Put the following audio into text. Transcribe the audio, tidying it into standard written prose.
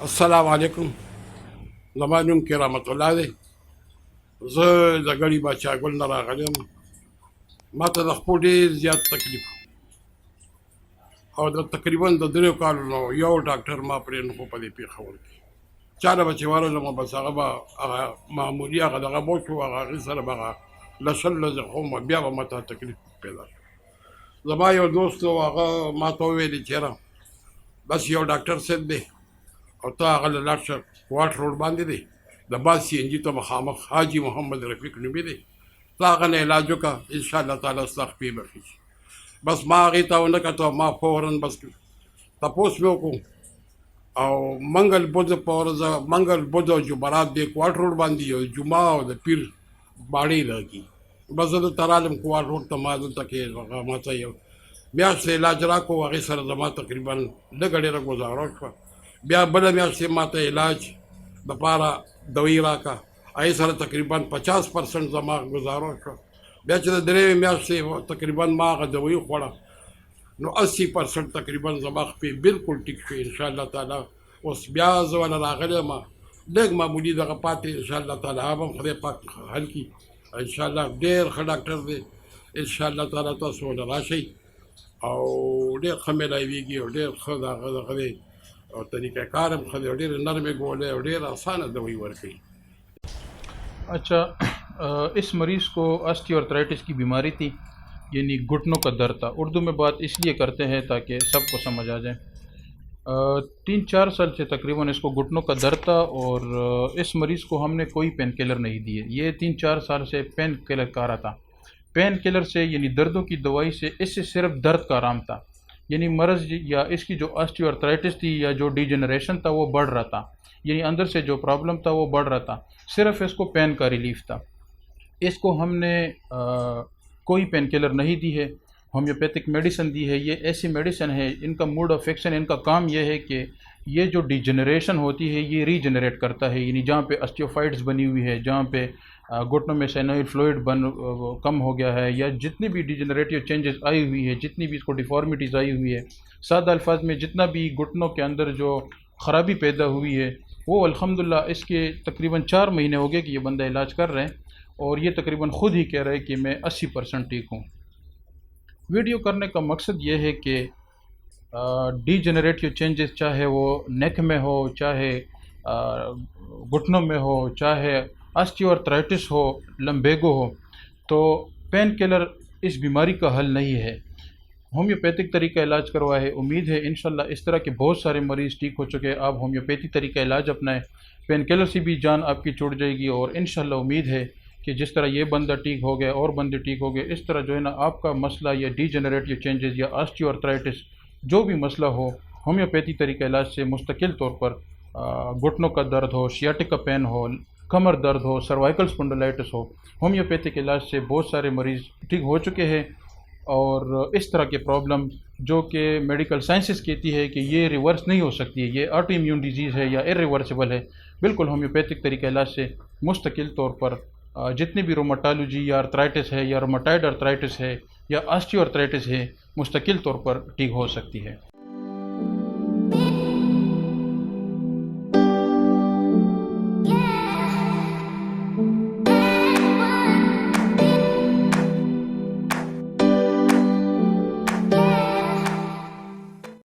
अस्सलाम वालेकुम। زما نوم کرامت الله دی. زه د ګړي باچا ګل نه راغلی یم. ما ته د خپل ډېر زیات تکلیف او د تقریبا د 3 کالو نه یو ډاکټر ما پرېنښود په دې پېښور کې. چا نه به چې ورغلم بس هغه به هغه معمولي هغه دغه به وشو، هغې سره به هغه لسل لزخ وم، بیا به ماته تکلیف پیدا شو. زما یو دوست و، هغه ما ته وویلې چې یاره بس یو ډاکټر صاحب دی او ته هغه له لاړ شه، واټ روډ باندې دی، د باز سی ان جي ته مخامخ حاجي محمد رفیق نومې دی، ته هغه نه علاج وکړه، انشاءالله تعالی ستا خپې به ښې شي. بس ما هغې ته ونه کتل، ما فورا بس تپوس مې وکړو او منګل بد په ورځ منګل بد او جمعرات دی کوارټ روډ باندې یو جمعه او د پیر باړې لګي. بس زه دلته رالم کوارټ روډ ته، ما دلته کې هغه ما ته یو میاشت علاج راکړو، هغې سره زما تقریبا لږه ډېره ګزاره شوه. بیا بله میاشت یې ما ته علاج دپاره دوی راکړه، هغې سره تقریبا 50% زما ګزاره شوه. بیا چې د درېیمې میاشتې تقریبا ما هغه دوی خوړه نو 80% تقریبا زما خپې بالکل ټیک شوې انشاءالله تعالی. اوس بیا زه ونه راغلی یم، لږ معمولي دغه پاتې انشاءالله تعالی، هغه هم خدای پاک حل کړي انشاءالله. ډېر ښه ډاکټر دی انشاءالله تعالی، تاسو ونه راشئ او ډېر ښه میلاویږي او ډېر ښه دغه دی او طریقه کار هم ښه دی، ډېر نرمې ګولۍ او ډېر آسانه دوی ورکوي. अच्छा, इस मरीज़ को ऑस्टियोआर्थराइटिस की बीमारी थी, यानी घुटनों का दर्द था। उर्दू में बात इसलिए करते हैं ताकि सबको समझ आ जाए। 3-4 साल से तकरीबन इसको घुटनों का दर्द था और इस मरीज़ को हमने कोई पेन किलर नहीं दिए। ये 3-4 साल से पेन किलर खा रहा था। पेन किलर से यानी दर्दों की दवाई से इससे सिर्फ दर्द का आराम था, यानी मर्ज़ या इसकी जो ऑस्टियोआर्थराइटिस थी या जो डिजेनरेशन था वो बढ़ रहा था, यानी अंदर से जो प्रॉब्लम था वो बढ़ रहा था। सिर्फ इसको पेन का रिलीफ था। इसको हमने कोई पेन किलर नहीं दी है, होम्योपैथिक मेडिसिन दी है। ये ऐसी मेडिसिन है, इनका मोड ऑफ एक्शन, इनका काम ये है कि ये जो डिजेनरेशन होती है ये रीजनरेट करता है, यानी जहाँ पे ऑस्टियोफाइट्स बनी हुई है, जहाँ पे घुटनों में साइनोइड फ्लूइड कम हो गया है, या जितनी भी डिजेनरेटिव चेंजेस आई हुई है, जितनी भी इसको डिफॉर्मिटीज़ आई हुई है, सादा अल्फाज में जितना भी घुटनों के अंदर जो ख़राबी पैदा हुई है वो अल्हम्दुलिल्लाह इसके तकरीबन 4 महीने हो गए कि ये बंदा इलाज कर रहे हैं और ये तकरीबन ख़ुद ही कह रहे हैं कि मैं 80% ठीक हूँ। वीडियो करने का मकसद ये है कि डिजेनरेटिव चेंजेस चाहे वो नेक में हो, चाहे घुटनों में हो, चाहे ऑस्टियोआर्थराइटिस हो, लम्बेगो हो, तो पेन किलर इस बीमारी का हल नहीं है। होम्योपैथिक तरीका इलाज करवा है। उम्मीद है इंशाल्लाह इस तरह के बहुत सारे मरीज़ ठीक हो चुके हैं। आप होम्योपैथिक तरीका इलाज अपनाएं, पेन किलर से भी जान आपकी छूट जाएगी और इंशाल्लाह उम्मीद है कि जिस तरह ये बंदा ठीक हो गया और बंदे ठीक हो गए, इस तरह जो है ना आपका मसला या डिजेनरेटिव चेंजेस या ऑस्टियोआर्थराइटिस जो भी मसला हो, होम्योपैथी तरीका इलाज से मुस्तकिल तौर पर घुटनों का दर्द हो, सियाटिक का पेन हो, कमर दर्द हो, सर्वाइकल स्पॉन्डिलाइटिस हो, होम्योपैथिक इलाज से बहुत सारे मरीज़ ठीक हो चुके हैं। और इस तरह के प्रॉब्लम जो कि मेडिकल साइंसेस कहती है कि ये रिवर्स नहीं हो सकती है, ये ऑटो इम्यून डिजीज़ है या इरिवर्सिबल है, बिल्कुल होम्योपैथिक तरीका इलाज से मुस्तकिल तौर पर जितनी भी रोमाटोलॉजी या आर्थराइटिस है या रोमाटॉइड आर्थराइटिस है या ऑस्टियोआर्थराइटिस है, मुस्तकिल तौर पर ठीक हो सकती है।